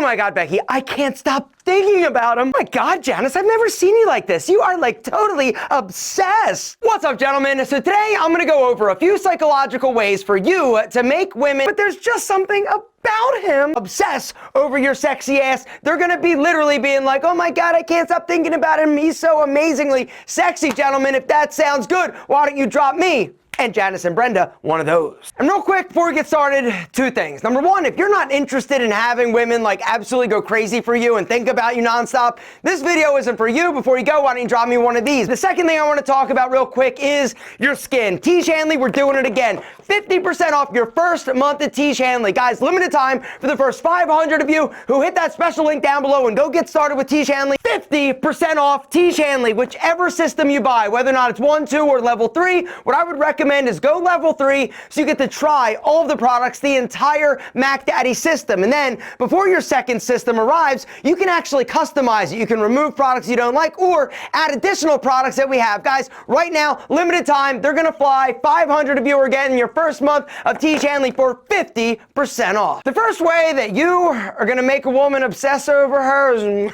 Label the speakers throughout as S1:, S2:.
S1: my God, Becky, I can't stop thinking about him. Oh my God, Janice, I've never seen you like this. You are like totally obsessed. What's up, gentlemen? So today I'm gonna go over a few psychological ways for you to make women, but there's just something about him, obsess over your sexy ass. They're gonna be literally being like, oh my God, I can't stop thinking about him. He's so amazingly sexy, gentlemen. If that sounds good, why don't you drop me and Janice and Brenda one of those? And real quick, before we get started, two things. Number one, if you're not interested in having women like absolutely go crazy for you and think about you nonstop, this video isn't for you. Before you go, why don't you drop me one of these? The second thing I want to talk about real quick is your skin. Tiege Hanley, we're doing it again. 50% off your first month at Tiege Hanley. Guys, limited time for the first 500 of you who hit that special link down below and go get started with Tiege Hanley. 50% off Tiege Hanley, whichever system you buy, whether or not it's 1, 2, or level 3. What I would recommend is go level 3 so you get to try all of the products, the entire Mac Daddy system. And then before your second system arrives, you can actually customize it. You can remove products you don't like or add additional products that we have. Guys, right now, limited time, they're gonna fly. 500 of you are getting your first month of Tiege Hanley for 50% off. The first way that you are gonna make a woman obsess over her is,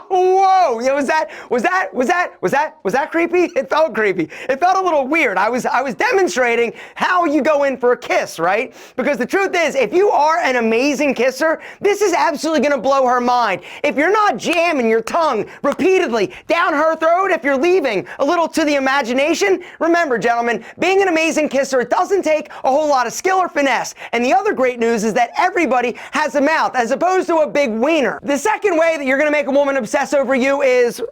S1: whoa, was that creepy? It felt creepy. It felt a little weird. I was demonstrating how you go in for a kiss, right? Because the truth is, if you are an amazing kisser, this is absolutely gonna blow her mind. If you're not jamming your tongue repeatedly down her throat, if you're leaving a little to the imagination, remember, gentlemen, being an amazing kisser, it doesn't take a whole lot of skill or finesse. And the other great news is that everybody has a mouth as opposed to a big wiener. The second way that you're gonna make a woman obsess over you is,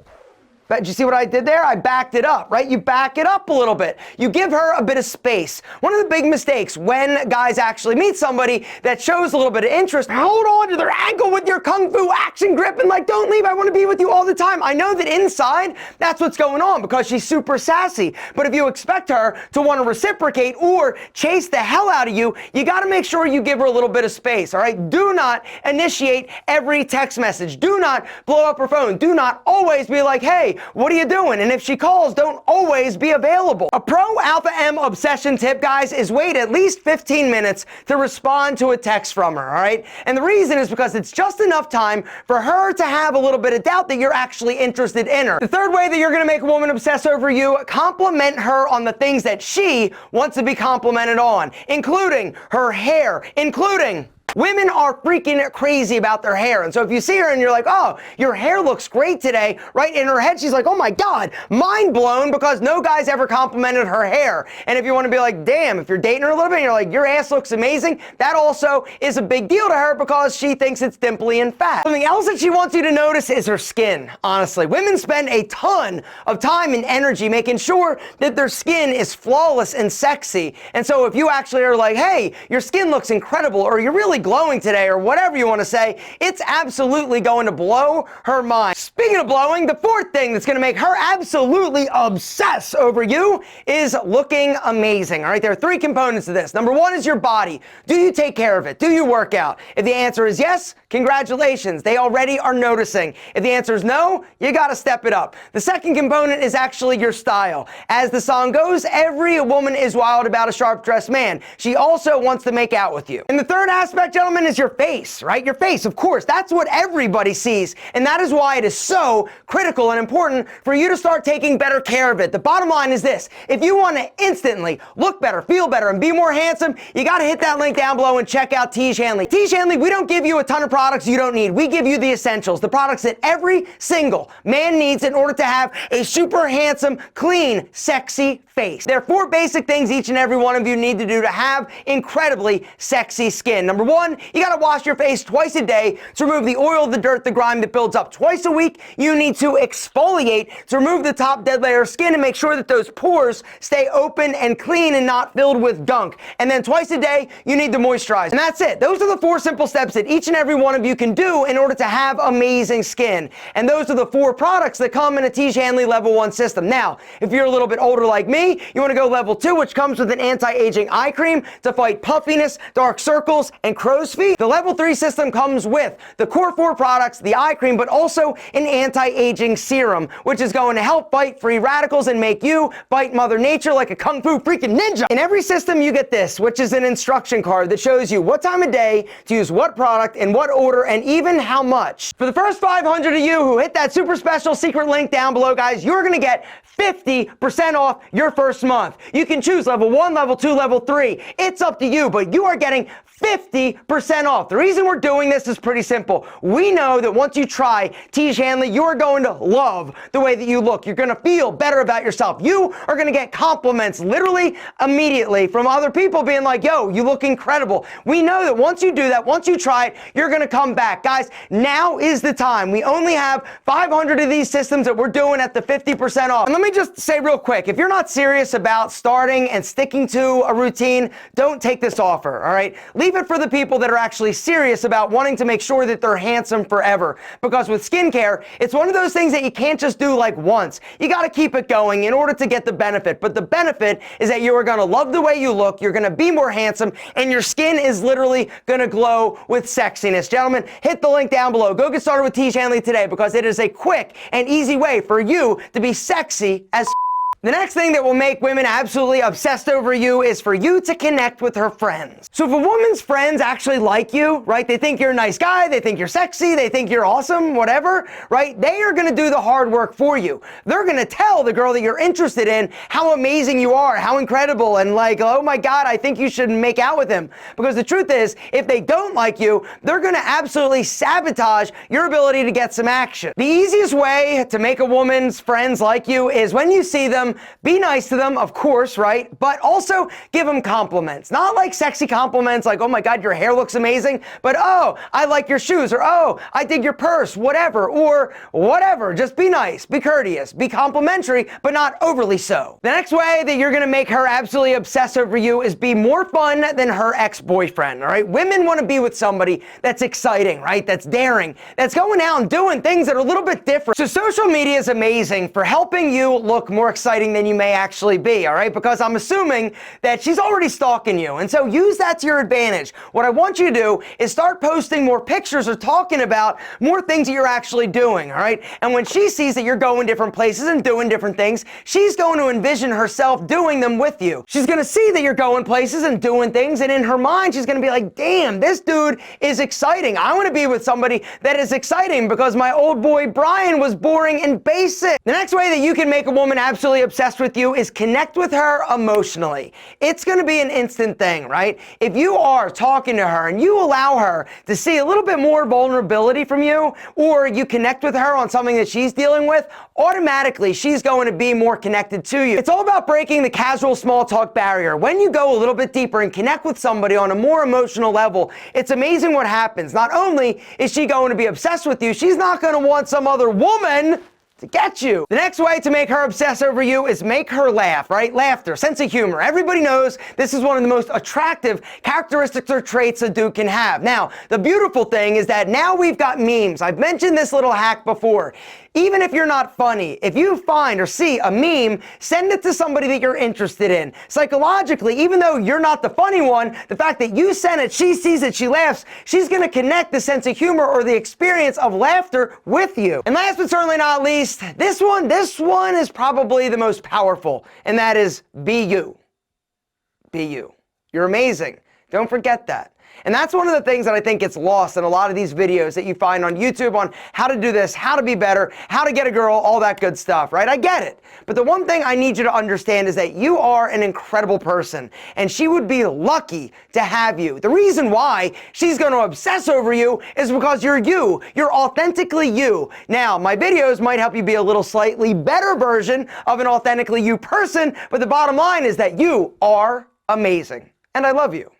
S1: but did you see what I did there? I backed it up, right? You back it up a little bit. You give her a bit of space. One of the big mistakes when guys actually meet somebody that shows a little bit of interest, hold on to their ankle with your kung fu action grip and like, don't leave, I want to be with you all the time. I know that inside, that's what's going on because she's super sassy. But if you expect her to want to reciprocate or chase the hell out of you, you got to make sure you give her a little bit of space, all right? Do not initiate every text message. Do not blow up her phone. Do not always be like, hey, what are you doing? And if she calls, don't always be available. A pro Alpha M obsession tip, guys, is wait at least 15 minutes to respond to a text from her, all right? And the reason is because it's just enough time for her to have a little bit of doubt that you're actually interested in her. The third way that you're gonna make a woman obsess over you, compliment her on the things that she wants to be complimented on, including her hair, including women are freaking crazy about their hair. And so if you see her and you're like, oh, your hair looks great today, right? In her head, she's like, oh my God, mind blown because no guy's ever complimented her hair. And if you want to be like, damn, if you're dating her a little bit and you're like, your ass looks amazing, that also is a big deal to her because she thinks it's dimply and fat. Something else that she wants you to notice is her skin. Honestly, women spend a ton of time and energy making sure that their skin is flawless and sexy. And so if you actually are like, hey, your skin looks incredible, or you're really glowing today, or whatever you want to say, it's absolutely going to blow her mind. Speaking of blowing, the fourth thing that's going to make her absolutely obsess over you is looking amazing. All right, there are three components to this. Number one is your body. Do you take care of it? Do you work out? If the answer is yes, congratulations. They already are noticing. If the answer is no, you got to step it up. The second component is actually your style. As the song goes, every woman is wild about a sharp-dressed man. She also wants to make out with you. And the third aspect, gentlemen, is your face, right? Your face, of course, that's what everybody sees. And that is why it is so critical and important for you to start taking better care of it. The bottom line is this: if you want to instantly look better, feel better, and be more handsome, you got to hit that link down below and check out Tiege Hanley. Tiege Hanley, we don't give you a ton of products you don't need. We give you the essentials, the products that every single man needs in order to have a super handsome, clean, sexy face. There are 4 basic things each and every one of you need to do to have incredibly sexy skin. Number 1, you got to wash your face twice a day to remove the oil, the dirt, the grime that builds up. Twice a week, you need to exfoliate to remove the top dead layer of skin and make sure that those pores stay open and clean and not filled with gunk. And then twice a day, you need to moisturize. And that's it. Those are the 4 simple steps that each and every one of you can do in order to have amazing skin. And those are the 4 products that come in a Tiege Hanley level 1 system. Now, if you're a little bit older like me, you want to go level 2, which comes with an anti-aging eye cream to fight puffiness, dark circles, and crow's crow's feet. The level 3 system comes with the core 4 products, the eye cream, but also an anti-aging serum, which is going to help fight free radicals and make you fight Mother Nature like a kung fu freaking ninja. In every system, you get this, which is an instruction card that shows you what time of day to use what product in what order and even how much. For the first 500 of you who hit that super special secret link down below, guys, you're gonna get 50% off your first month. You can choose level 1, level 2, level 3. It's up to you, but you are getting 50% off. The reason we're doing this is pretty simple. We know that once you try Tiege Hanley, you are going to love the way that you look. You're going to feel better about yourself. You are going to get compliments literally immediately from other people being like, yo, you look incredible. We know that once you do that, once you try it, you're going to come back. Guys, now is the time. We only have 500 of these systems that we're doing at the 50% off. And let me just say real quick, if you're not serious about starting and sticking to a routine, don't take this offer, all right? Leave it for the people that are actually serious about wanting to make sure that they're handsome forever. Because with skincare, it's one of those things that you can't just do like once. You got to keep it going in order to get the benefit. But the benefit is that you are going to love the way you look, you're going to be more handsome, and your skin is literally going to glow with sexiness. Gentlemen, hit the link down below. Go get started with Tiege Hanley today because it is a quick and easy way for you to be sexy as The next thing that will make women absolutely obsessed over you is for you to connect with her friends. So if a woman's friends actually like you, right, they think you're a nice guy, they think you're sexy, they think you're awesome, whatever, right, they are going to do the hard work for you. They're going to tell the girl that you're interested in how amazing you are, how incredible, and like, oh my God, I think you should make out with him. Because the truth is, if they don't like you, they're going to absolutely sabotage your ability to get some action. The easiest way to make a woman's friends like you is when you see them, be nice to them, of course, right? But also give them compliments. Not like sexy compliments like, oh my God, your hair looks amazing, but oh, I like your shoes, or oh, I dig your purse, whatever, or whatever. Just be nice, be courteous, be complimentary, but not overly so. The next way that you're gonna make her absolutely obsess over you is be more fun than her ex-boyfriend, all right? Women wanna be with somebody that's exciting, right? That's daring, that's going out and doing things that are a little bit different. So social media is amazing for helping you look more exciting than you may actually be, all right? Because I'm assuming that she's already stalking you. And so use that to your advantage. What I want you to do is start posting more pictures or talking about more things that you're actually doing, all right? And when she sees that you're going different places and doing different things, she's going to envision herself doing them with you. She's going to see that you're going places and doing things, and in her mind, she's going to be like, damn, this dude is exciting. I want to be with somebody that is exciting because my old boy Brian was boring and basic. The next way that you can make a woman absolutely obsessed with you is connect with her emotionally. It's going to be an instant thing, right? If you are talking to her and you allow her to see a little bit more vulnerability from you, or you connect with her on something that she's dealing with, automatically she's going to be more connected to you. It's all about breaking the casual small talk barrier. When you go a little bit deeper and connect with somebody on a more emotional level, it's amazing what happens. Not only is she going to be obsessed with you, she's not going to want some other woman to get you. The next way to make her obsess over you is make her laugh, right? Laughter, sense of humor. Everybody knows this is one of the most attractive characteristics or traits a dude can have. Now, the beautiful thing is that now we've got memes. I've mentioned this little hack before. Even if you're not funny, if you find or see a meme, send it to somebody that you're interested in. Psychologically, even though you're not the funny one, the fact that you send it, she sees it, she laughs, she's gonna connect the sense of humor or the experience of laughter with you. And last but certainly not least, this one is probably the most powerful, and that is be you. Be you. You're amazing. Don't forget that. And that's one of the things that I think gets lost in a lot of these videos that you find on YouTube on how to do this, how to be better, how to get a girl, all that good stuff, right? I get it. But the one thing I need you to understand is that you are an incredible person, and she would be lucky to have you. The reason why she's going to obsess over you is because you're you. You're authentically you. Now, my videos might help you be a little slightly better version of an authentically you person, but the bottom line is that you are amazing. And I love you.